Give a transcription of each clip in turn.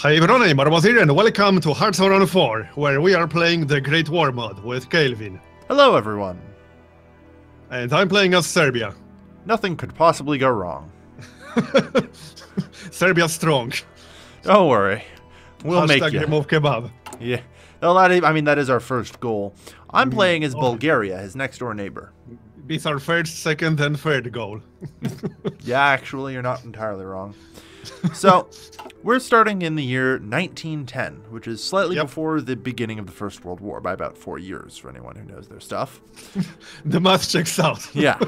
Hi everyone, I'm Marbozir and welcome to Hearts of Iron 4, where we are playing the Great War mod with Kelvin. Hello everyone. And I'm playing as Serbia. Nothing could possibly go wrong. Serbia strong. Don't worry. We'll make Hashtag you. remove kebab. Yeah. Well, that is our first goal. I'm playing as Bulgaria, his next door neighbor. It's our first, second, and third goal. Yeah, actually, you're not entirely wrong. So, we're starting in the year 1910, which is slightly before the beginning of the First World War, by about 4 years, for anyone who knows their stuff. The math checks out. Yeah.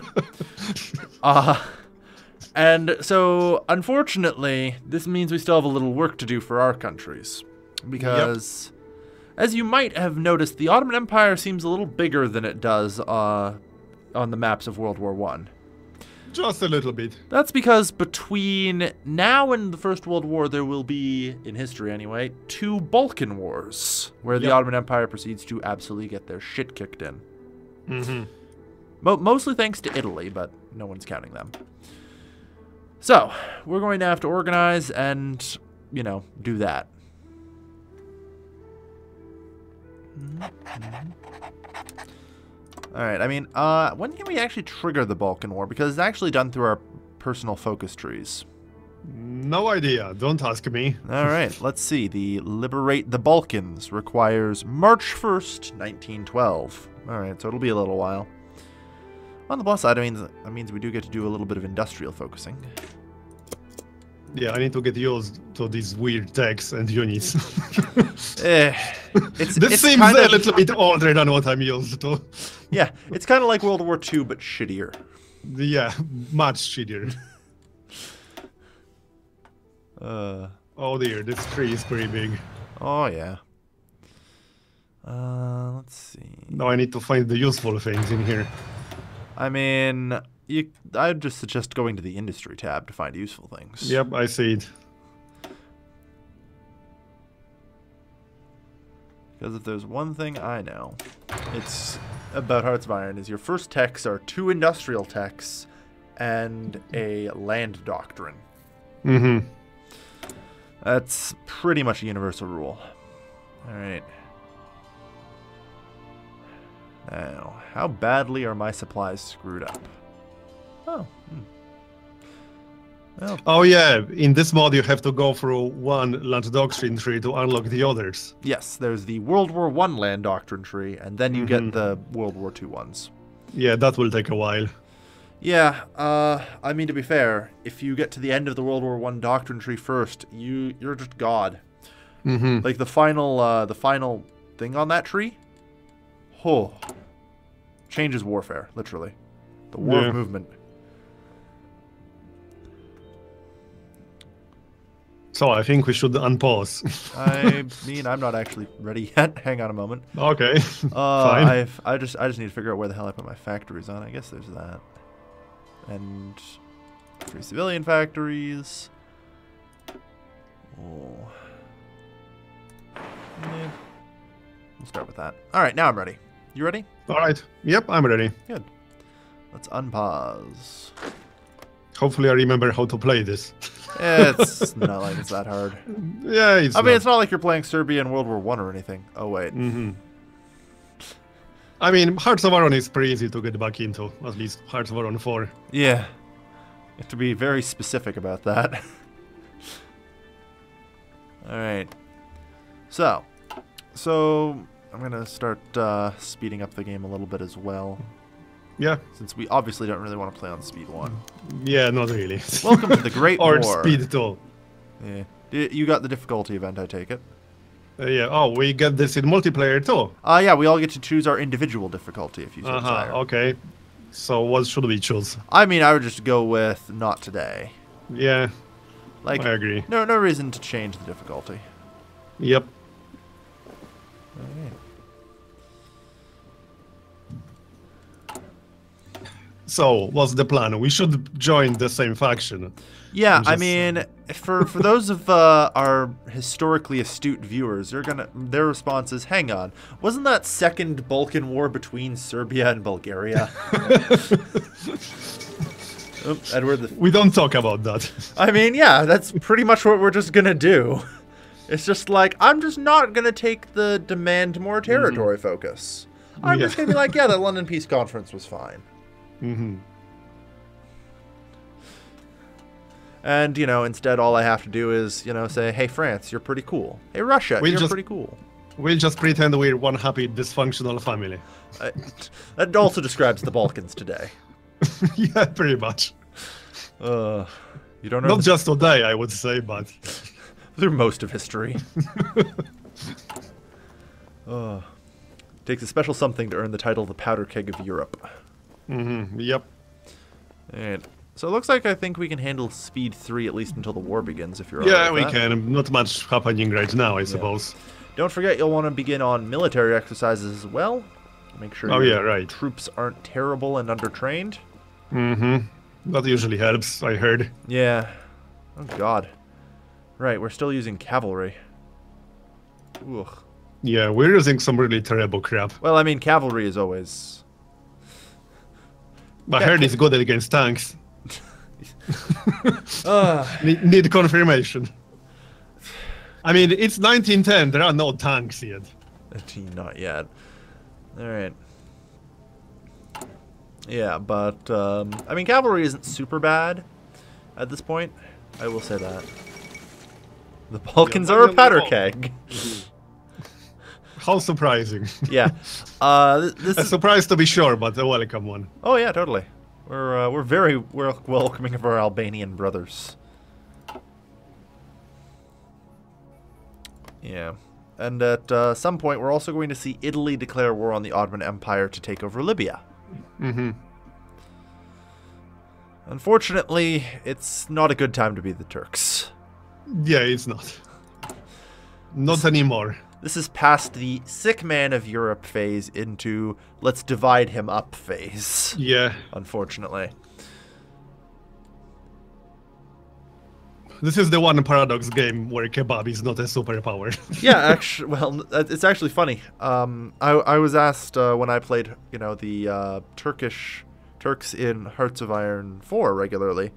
And so, unfortunately, this means we still have a little work to do for our countries. Because, as you might have noticed, the Ottoman Empire seems a little bigger than it does on the maps of World War I. Just a little bit. That's because between now and the First World War, there will be, in history anyway, 2 Balkan wars, where the Ottoman Empire proceeds to absolutely get their shit kicked in. Mm-hmm. Mostly thanks to Italy, but no one's counting them. So, we're going to have to organize and, do that. Alright, when can we actually trigger the Balkan War? Because it's actually done through our personal focus trees. No idea. Don't ask me. Alright, let's see. The Liberate the Balkans requires March 1st, 1912. Alright, so it'll be a little while. On the plus side, that means we do get to do a little bit of industrial focusing. Yeah, I need to get used to these weird techs and units. This seems a little bit older than what I'm used to. Yeah, it's kind of like World War II, but shittier. Yeah, much shittier. Oh dear, this tree is pretty big. Oh, yeah. Let's see. Now I need to find the useful things in here. I'd just suggest going to the industry tab to find useful things. Yep, I see it. Because if there's one thing I know, it's about Hearts of Iron, is your first techs are 2 industrial techs and a land doctrine. Mm-hmm. That's pretty much a universal rule. Alright. Now, how badly are my supplies screwed up? Oh. Well. Oh yeah, in this mod you have to go through one land doctrine tree to unlock the others. Yes, there's the World War I land doctrine tree, and then you get the World War II ones. Yeah, that will take a while. Yeah, to be fair, if you get to the end of the World War I doctrine tree first, you're just God. Mm-hmm. Like the final thing on that tree, changes warfare, literally. The war of movement. So I think we should unpause. I'm not actually ready yet. Hang on a moment. Okay. Fine. I just need to figure out where the hell I put my factories on. I guess there's that. And 3 civilian factories. Oh. Yeah. We'll start with that. All right, now I'm ready. You ready? All right. Yep, I'm ready. Good. Let's unpause. Hopefully I remember how to play this. It's not like it's that hard. Yeah, it's it's not like you're playing Serbia in World War I or anything. Oh, wait. Mm-hmm. Hearts of Iron is pretty easy to get back into. At least Hearts of Iron 4. Yeah. You have to be very specific about that. Alright. So I'm going to start speeding up the game a little bit as well. Yeah. Since we obviously don't really want to play on speed 1. Yeah, not really. Welcome to the Great or War. speed 2. Yeah. You got the difficulty event, I take it. Yeah. Oh, we get this in multiplayer too. Yeah, we all get to choose our individual difficulty if you so desire. Okay. So what should we choose? I would just go with not today. Yeah. I agree. No reason to change the difficulty. Yep. Okay. So, what's the plan? We should join the same faction. Yeah, for those of our historically astute viewers, their response is, hang on, wasn't that second Balkan War between Serbia and Bulgaria? Oops, Edward. We don't talk about that. I mean, yeah, that's pretty much what we're just gonna do. It's just like, I'm just not going to take the demand more territory focus. I'm just going to be like, yeah, the London Peace Conference was fine. And, instead all I have to do is, say, hey, France, you're pretty cool. Hey, Russia, you're pretty cool. We'll just pretend we're one happy, dysfunctional family. That also describes the Balkans today. Yeah, pretty much. You don't know. Not just today, I would say, but through most of history. Takes a special something to earn the title the powder keg of Europe. Yep. And so it looks like I think we can handle speed 3 at least until the war begins, if you're all Yeah, right with we that. can. Not much happening right now, I suppose. Don't forget you'll want to begin on military exercises as well. Make sure your troops aren't terrible and undertrained. That usually helps, I heard. Yeah. Oh, God. Right, we're still using cavalry. Ugh. Yeah, we're using some really terrible crap. Well, I mean, cavalry is always... I heard it's good against tanks. Need confirmation. I mean, it's 1910. There are no tanks yet. Not yet. Alright. Yeah, but, I mean, cavalry isn't super bad at this point. I will say that. The Balkans are a powder keg. How surprising. Yeah. This A surprise to be sure, but a welcome one. Oh, yeah, totally. We're very welcoming of our Albanian brothers. Yeah. And at some point, we're also going to see Italy declare war on the Ottoman Empire to take over Libya. Unfortunately, it's not a good time to be the Turks. Yeah, it's not. Not anymore. This is past the sick man of Europe phase into let's divide him up phase. Yeah. Unfortunately. This is the one paradox game where kebab is not a superpower. Yeah, actually, well, it's actually funny. I was asked when I played, the Turks in Hearts of Iron 4 regularly,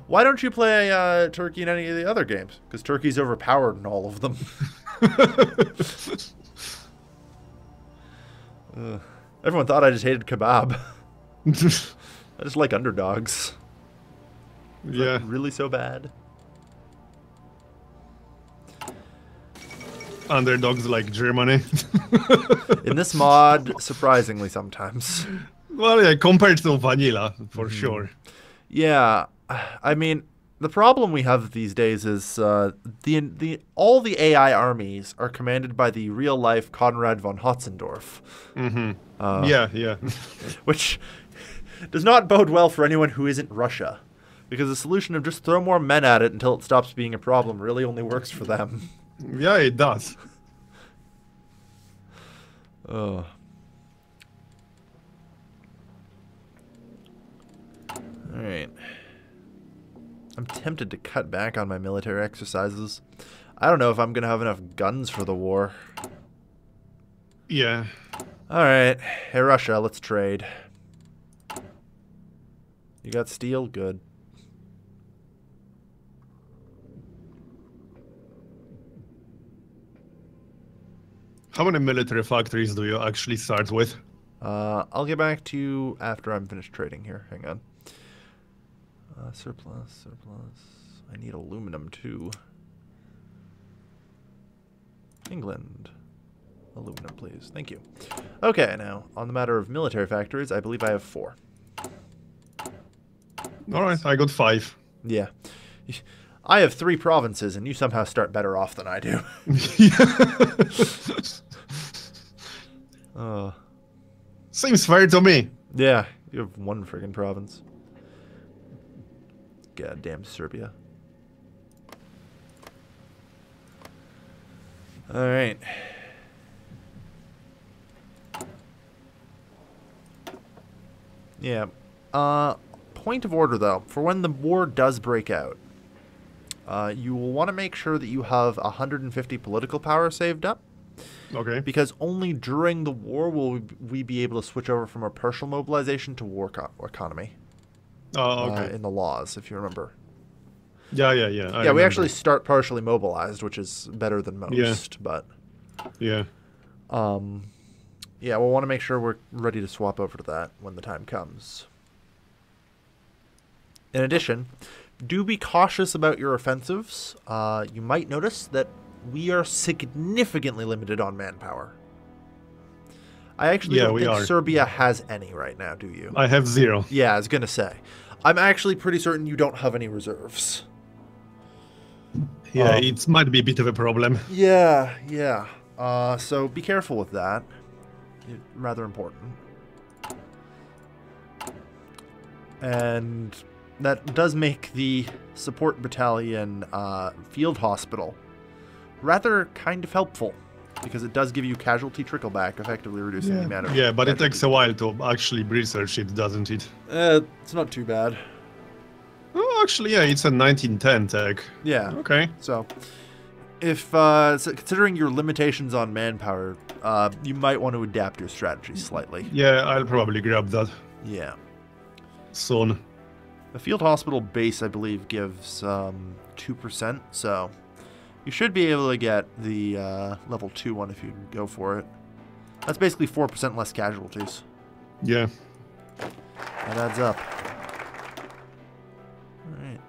why don't you play Turkey in any of the other games? Because Turkey's overpowered in all of them. Everyone thought I just hated kebab. I just like underdogs. Is that really so bad? Underdogs like Germany. In this mod, surprisingly sometimes. Well, yeah, compared to vanilla, for sure. Yeah, I mean, the problem we have these days is all the AI armies are commanded by the real-life Konrad von Hotzendorf. Yeah. Which does not bode well for anyone who isn't Russia. Because the solution of just throw more men at it until it stops being a problem really only works for them. Yeah, it does. Oh. Alright. I'm tempted to cut back on my military exercises. I don't know if I'm going to have enough guns for the war. Yeah. Alright. Hey, Russia, let's trade. You got steel? Good. How many military factories do you actually start with? I'll get back to you after I'm finished trading here. Hang on. Surplus. I need aluminum too. England. Aluminum, please. Thank you. Okay, now, on the matter of military factories, I believe I have 4. Alright, I got 5. Yeah. I have 3 provinces, and you somehow start better off than I do. Seems fair to me. Yeah, you have 1 friggin' province. Goddamn Serbia. Alright. Yeah. Point of order, though. For when the war does break out, you will want to make sure that you have 150 political power saved up. Okay. Because only during the war will we be able to switch over from a partial mobilization to war economy. Oh, okay. In the laws, if you remember. Yeah. I We remember. actually start partially mobilized, which is better than most. But Yeah. yeah, we'll want to make sure we're ready to swap over to that when the time comes. In addition, do be cautious about your offensives. You might notice that we are significantly limited on manpower. I actually don't think Serbia has any right now, do you? I have 0. Yeah, I was going to say. I'm actually pretty certain you don't have any reserves. Yeah, it might be a bit of a problem. Yeah. So be careful with that. Rather important. And that does make the support battalion field hospital rather kind of helpful, because it does give you casualty trickleback, effectively reducing the amount of... Yeah, but it takes a while to actually research it, doesn't it? It's not too bad. Oh, actually, yeah, it's a 1910 tech. Yeah. Okay. So, if so considering your limitations on manpower, you might want to adapt your strategy slightly. Yeah, I'll probably grab that Yeah. soon. The field hospital base, I believe, gives 2%, so you should be able to get the level 2 one if you go for it. That's basically 4% less casualties. Yeah. That adds up. Alright.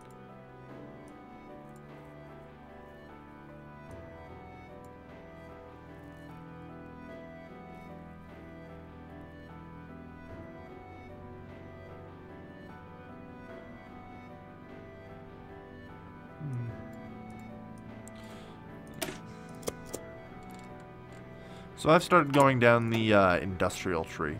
So I've started going down the industrial tree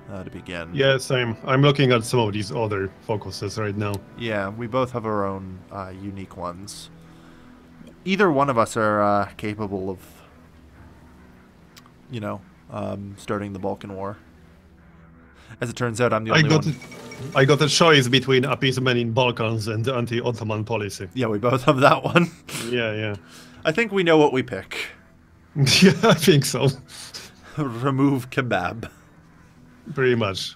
to begin. Yeah, same. I'm looking at some of these other focuses right now. Yeah, we both have our own unique ones. Either one of us are capable of, you know, starting the Balkan War. As it turns out, I'm the only one. I got a choice between appeasement in Balkans and anti-Ottoman policy. Yeah, we both have that one. Yeah. I think we know what we pick. Yeah, I think so. Remove kebab. Pretty much.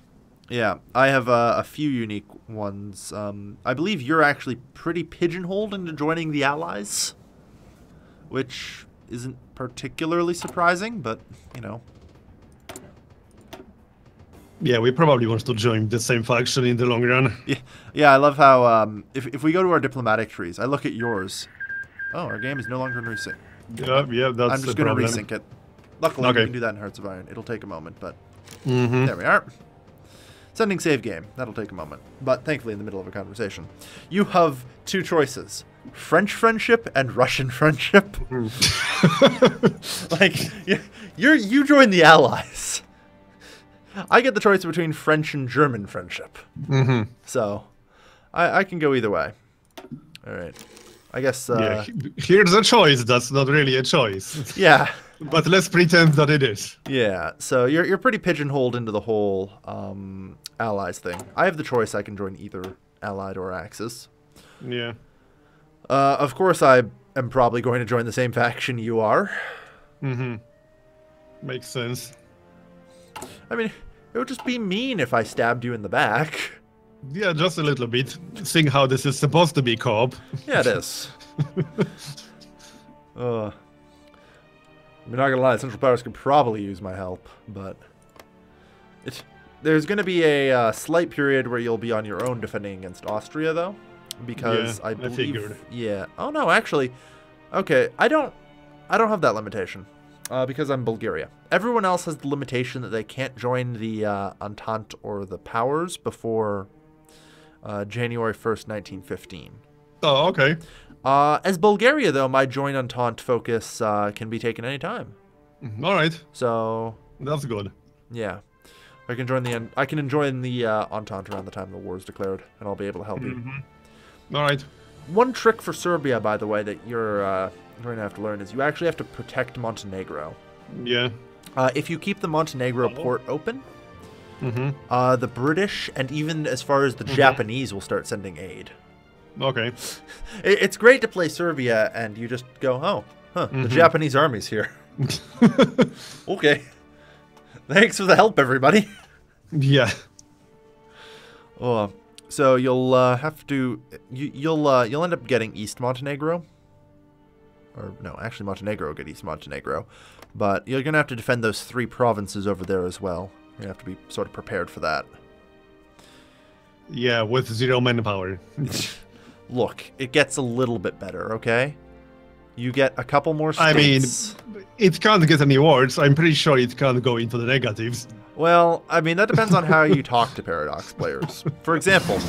Yeah, I have a few unique ones. I believe you're actually pretty pigeonholed into joining the Allies, which isn't particularly surprising, but, you know. Yeah, we probably want to join the same faction in the long run. Yeah, I love how, if we go to our diplomatic trees, I look at yours. Oh, our game is no longer in resync. Yeah, that's I'm just going to resync it. Luckily, we can do that in Hearts of Iron. It'll take a moment, but there we are. Sending save game. That'll take a moment. But thankfully, in the middle of a conversation. You have two choices. French friendship and Russian friendship. Like, you join the Allies. I get the choice between French and German friendship. So, I can go either way. All right. I guess... yeah, here's a choice that's not really a choice. Yeah. But let's pretend that it is. Yeah, so you're pretty pigeonholed into the whole Allies thing. I have the choice. I can join either Allied or Axis. Yeah. Of course, I am probably going to join the same faction you are. Makes sense. I mean, it would just be mean if I stabbed you in the back. Yeah, just a little bit. Seeing how this is supposed to be co-op. Yeah, it is. I'm not gonna lie, Central Powers could probably use my help, but there's gonna be a slight period where you'll be on your own defending against Austria, though, because I believe. I figured. Yeah. Oh no, actually, okay. I don't have that limitation, because I'm Bulgaria. Everyone else has the limitation that they can't join the Entente or the Powers before January 1st, 1915. Oh, okay. As Bulgaria, though, my join Entente focus can be taken anytime. All right. So that's good. Yeah, I can join the Entente around the time the war is declared, and I'll be able to help you. All right. One trick for Serbia, by the way, that you're going to have to learn is you actually have to protect Montenegro. Yeah. If you keep the Montenegro port open, the British and even as far as the Japanese will start sending aid. Okay. It's great to play Serbia and you just go, the Japanese army's here. Okay. Thanks for the help, everybody. Yeah. Oh, So you'll have to you'll end up getting East Montenegro, or no, actually Montenegro will get East Montenegro, but you're gonna have to defend those 3 provinces over there as well. You're gonna have to be sort of prepared for that. Yeah, with 0 manpower. Look, it gets a little bit better, okay? You get a couple more states. I mean, it can't get any worse. I'm pretty sure it can't go into the negatives. Well, I mean, that depends on how you talk to Paradox players. For example,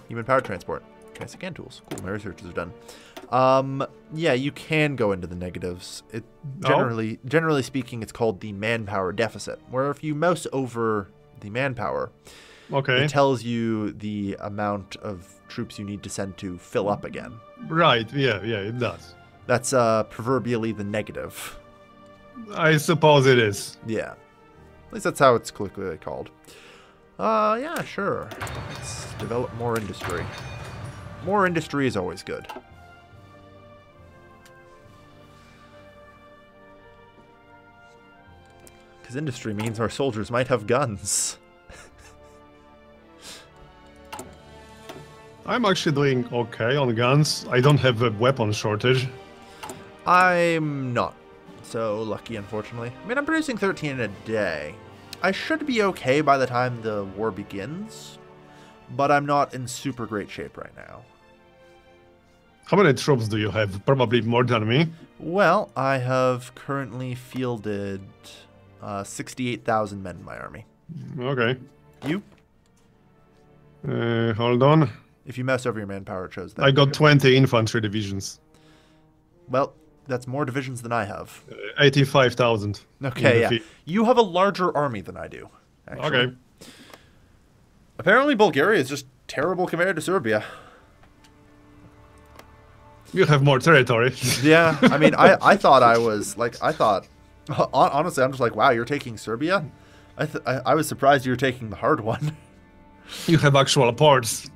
human power transport. Okay, scan tools. Cool, my researches are done. Yeah, you can go into the negatives. It generally speaking, it's called the manpower deficit, where if you mouse over the manpower, okay, it tells you the amount of troops you need to send to fill up again. Right, yeah, it does. That's proverbially the negative. I suppose it is. Yeah. At least that's how it's colloquially called. Yeah, sure. Let's develop more industry. More industry is always good. Because industry means our soldiers might have guns. I'm actually doing okay on guns. I don't have a weapon shortage. I'm not so lucky, unfortunately. I mean, I'm producing 13 a day. I should be okay by the time the war begins, but I'm not in super great shape right now. How many troops do you have? Probably more than me. Well, I have currently fielded 68,000 men in my army. Okay. You? Hold on. If you mouse over your manpower, it shows that. I got 20 infantry divisions. Well, that's more divisions than I have. 85,000. Okay, yeah. You have a larger army than I do, actually. Okay. Apparently Bulgaria is just terrible compared to Serbia. You have more territory. Yeah, I mean, I thought I was, like, honestly, I'm just like, wow, you're taking Serbia? I was surprised you were taking the hard one. You have actual ports.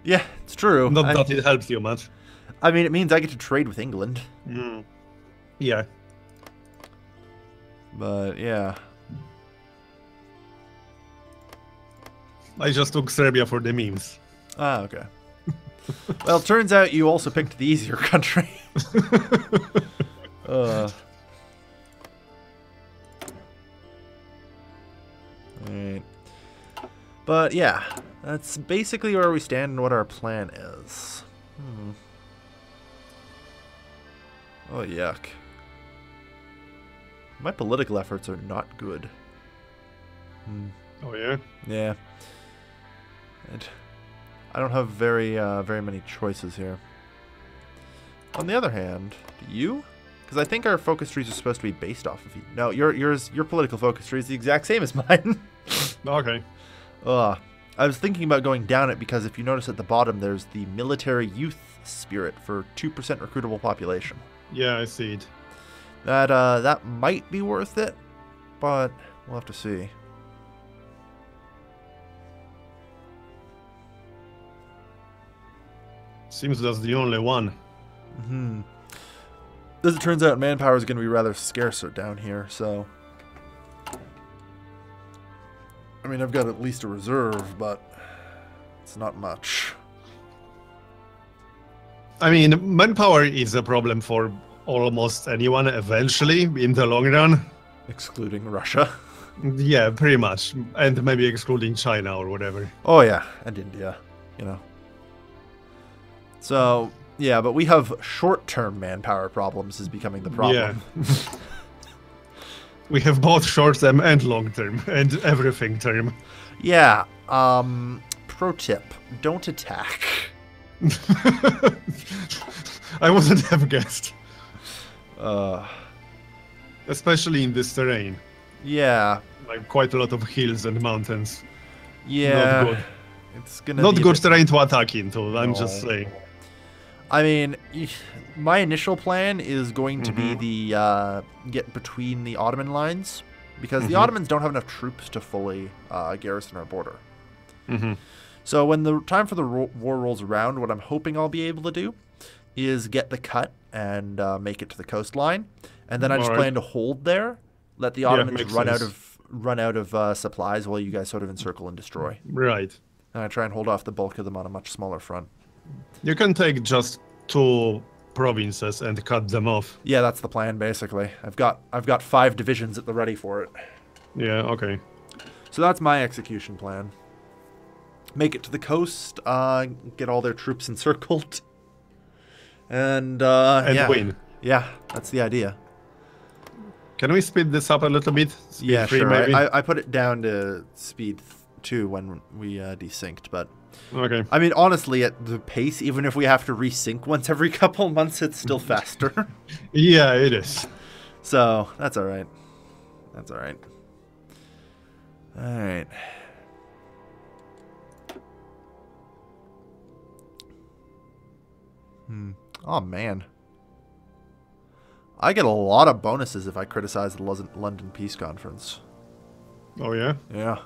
Yeah, it's true. Not that it helps you much. I mean, it means I get to trade with England. Mm. Yeah. But, yeah. I just took Serbia for the memes. Ah, okay. Well, it turns out you also picked the easier country. Alright. But, yeah. That's basically where we stand and what our plan is. Oh, yuck. My political efforts are not good. Oh, yeah? Yeah. I don't have very many choices here. On the other hand, do you? Because I think our focus trees are supposed to be based off of you. No, your political focus tree is the exact same as mine. Okay. I was thinking about going down it because if you notice at the bottom, there's the military youth spirit for 2% recruitable population. Yeah, I see it. That might be worth it, but we'll have to see. Seems that's the only one. As it turns out, manpower is going to be rather scarce down here, so... I mean, I've got at least a reserve, but it's not much. I mean, manpower is a problem for almost anyone eventually in the long run. Excluding Russia. Yeah, pretty much. And maybe excluding China or whatever. Oh, yeah. And India, you know. So, yeah, but we have short-term manpower problems is becoming the problem. Yeah. We have both short-term and long-term and everything term. Yeah. Pro tip, don't attack. I wouldn't have guessed. Especially in this terrain. Yeah. Like quite a lot of hills and mountains. Yeah. Not good. It's gonna Not be good terrain to attack into, I'm No. just saying. I mean, my initial plan is going to be the get between the Ottoman lines, because the Ottomans don't have enough troops to fully garrison our border. So when the time for the war rolls around, what I'm hoping I'll be able to do is get the cut and make it to the coastline, and then I just plan to hold there, let the Ottomans run out of supplies while you guys sort of encircle and destroy. Right. And I try and hold off the bulk of them on a much smaller front. You can take just 2 provinces and cut them off. Yeah, that's the plan, basically. I've got 5 divisions at the ready for it. Yeah, okay. So that's my execution plan. Make it to the coast, get all their troops encircled, and yeah. Win. Yeah, that's the idea. Can we speed this up a little bit? Speed Yeah, 3 sure. maybe? I put it down to speed 2 when we desynced, but Okay. I mean, honestly, at the pace, even if we have to resync once every couple months, it's still faster. Yeah, it is. So that's all right. That's all right. All right. Oh man. I get a lot of bonuses if I criticize the London Peace Conference. Oh, yeah? Yeah.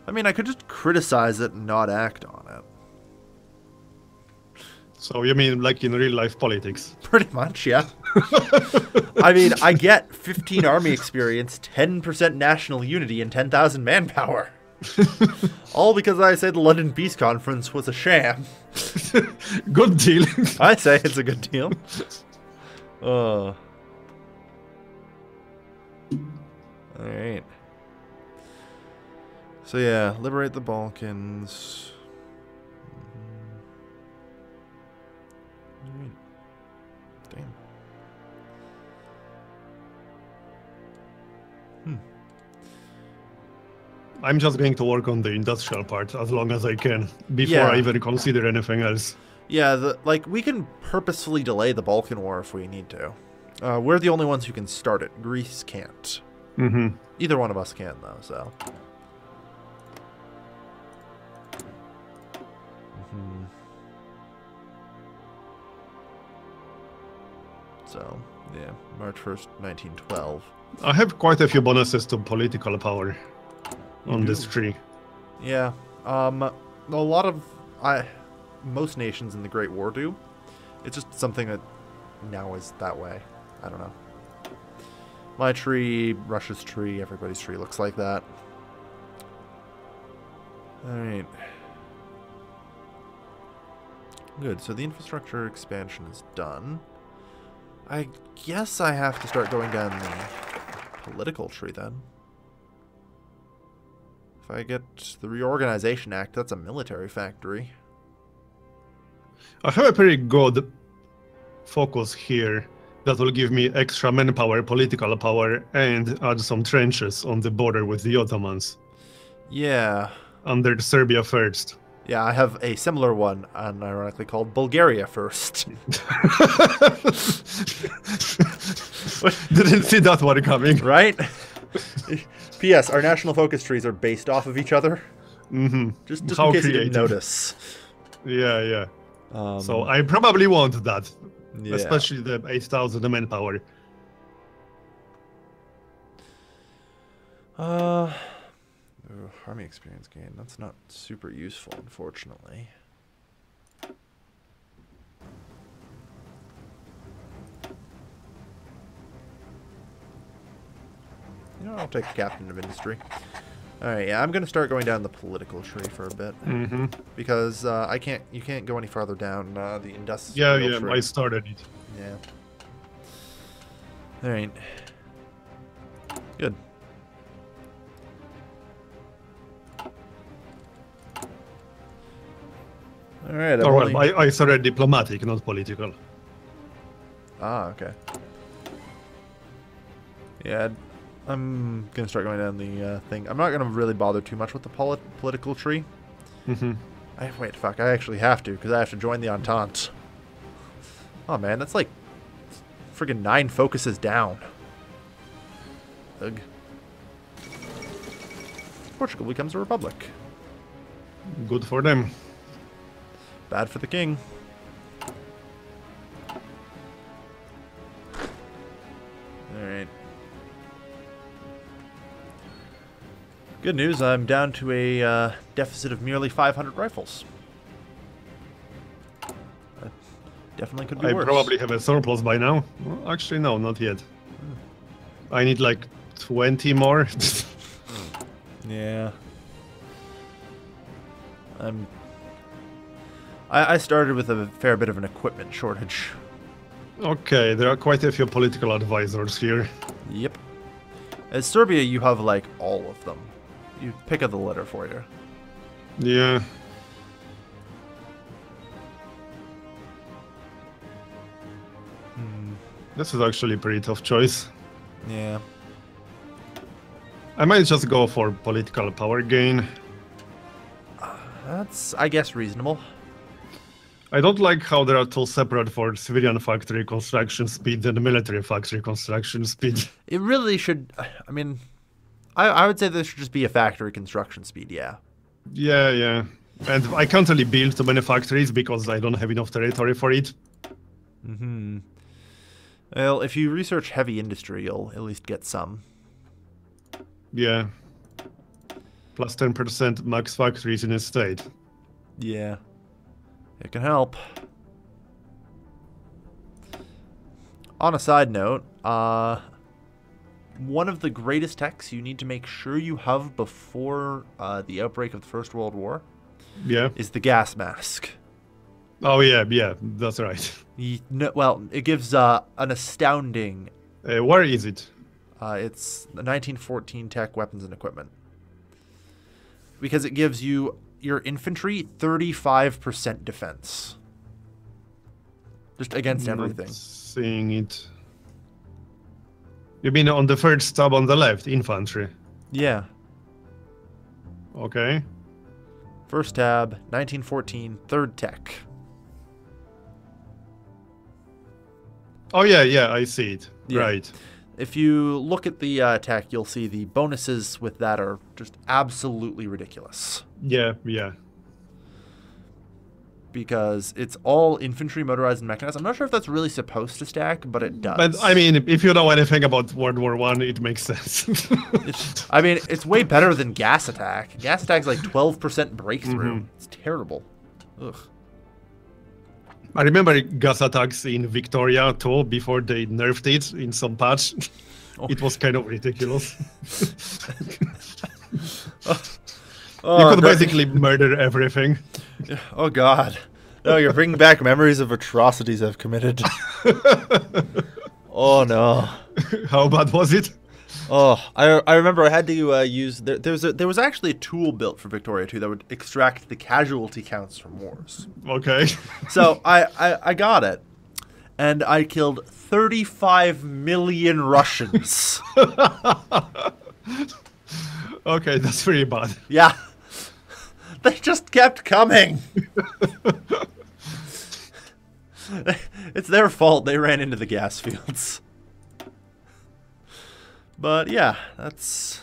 I mean, I could just criticize it and not act on it. So you mean like in real life politics? Pretty much, yeah. I mean, I get 15 army experience, 10% national unity, and 10,000 manpower. All because I say the London Peace Conference was a sham. Good deal. I say it's a good deal. Alright. So yeah, liberate the Balkans. Damn. I'm just going to work on the industrial part as long as I can before Yeah. I even consider anything else. Yeah, we can purposefully delay the Balkan War if we need to. We're the only ones who can start it. Greece can't. Mm-hmm. Either one of us can, though, so. So, yeah, March 1st, 1912. I have quite a few bonuses to political power on this tree. Yeah, a lot of most nations in the Great War do. It's just something that now is that way. I don't know. My tree, Russia's tree, everybody's tree looks like that. All right. Good. So the infrastructure expansion is done. I guess I have to start going down the political tree then. If I get the Reorganization Act, that's a military factory. I have a pretty good focus here that will give me extra manpower, political power, and add some trenches on the border with the Ottomans. Yeah. Under Serbia first. Yeah, I have a similar one, and ironically called Bulgaria first. Didn't see that one coming. Right? P.S. Our national focus trees are based off of each other. Mm-hmm. Just How in case you creative. didn't notice. Yeah, yeah. So I probably want that. Yeah. Especially the 8,000 manpower. Army experience gain. That's not super useful, unfortunately. You know, I'll take Captain of Industry. Alright, yeah, I'm going to start going down the political tree for a bit. Mm-hmm. Because you can't go any farther down the industrial Yeah, tree. I started it. Yeah. Alright. Good. Alright, Or well, I started diplomatic, not political. Ah, okay. Yeah, I'm going to start going down the thing. I'm not going to really bother too much with the political tree. Mm-hmm. Wait, fuck, I actually have to, because I have to join the Entente. Oh, man, that's like friggin' 9 focuses down. Ugh. Portugal becomes a republic. Good for them. Bad for the king. Alright. Good news, I'm down to a deficit of merely 500 rifles. That definitely could be I worse. probably have a surplus by now. Well, actually, no, not yet. I need like 20 more. Yeah. I started with a fair bit of an equipment shortage. Okay, there are quite a few political advisors here. Yep. As Serbia, you have, like, all of them. You pick up the letter for you. Yeah. This is actually a pretty tough choice. Yeah. I might just go for political power gain. That's, I guess, reasonable. I don't like how there are two separate for civilian factory construction speed and military factory construction speed. It really should... I mean, I would say there should just be a factory construction speed, yeah. Yeah, yeah. And I can't really build too many factories because I don't have enough territory for it. Mm-hmm. Well, if you research heavy industry, you'll at least get some. Yeah. Plus 10% max factories in a state. Yeah. It can help. On a side note, one of the greatest techs you need to make sure you have before the outbreak of the First World War is the gas mask. Oh, yeah, yeah, that's right. Well, it gives an astounding... where is it? It's the 1914 tech weapons and equipment. Because it gives you, your infantry, 35% defense. Just against everything. Seeing it. You mean on the first tab on the left, infantry? Yeah. Okay. First tab, 1914, third tech. Oh, yeah, yeah, I see it. Yeah. Right. If you look at the tech, you'll see the bonuses with that are just absolutely ridiculous. Yeah, yeah. Because it's all infantry, motorized, and mechanized. I'm not sure if that's really supposed to stack, but it does. But, I mean, if you know anything about World War I, it makes sense. I mean, it's way better than gas attack. Gas attack's like 12% breakthrough. It's terrible. Ugh. I remember gas attacks in Victoria too, before they nerfed it in some patch. Oh. It was kind of ridiculous. Oh, you could basically murder everything. Oh, God. No, you're bringing back memories of atrocities I've committed. Oh, no. How bad was it? Oh, I remember I had to use... There was actually a tool built for Victoria, too, that would extract the casualty counts from wars. Okay. So I got it, and I killed 35 million Russians. Okay, that's pretty bad. Yeah. They just kept coming. It's their fault they ran into the gas fields. But yeah, that's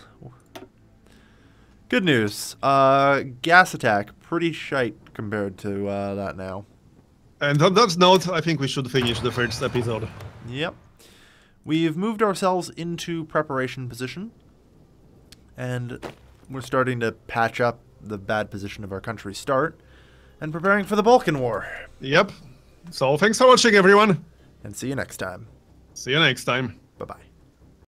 good news. Gas attack, pretty shite compared to that now. And on that note, I think we should finish the first episode. Yep. We've moved ourselves into preparation position, and we're starting to patch up the bad position of our country's start and preparing for the Balkan War. Yep. So thanks for watching, everyone. And see you next time. See you next time. Bye-bye.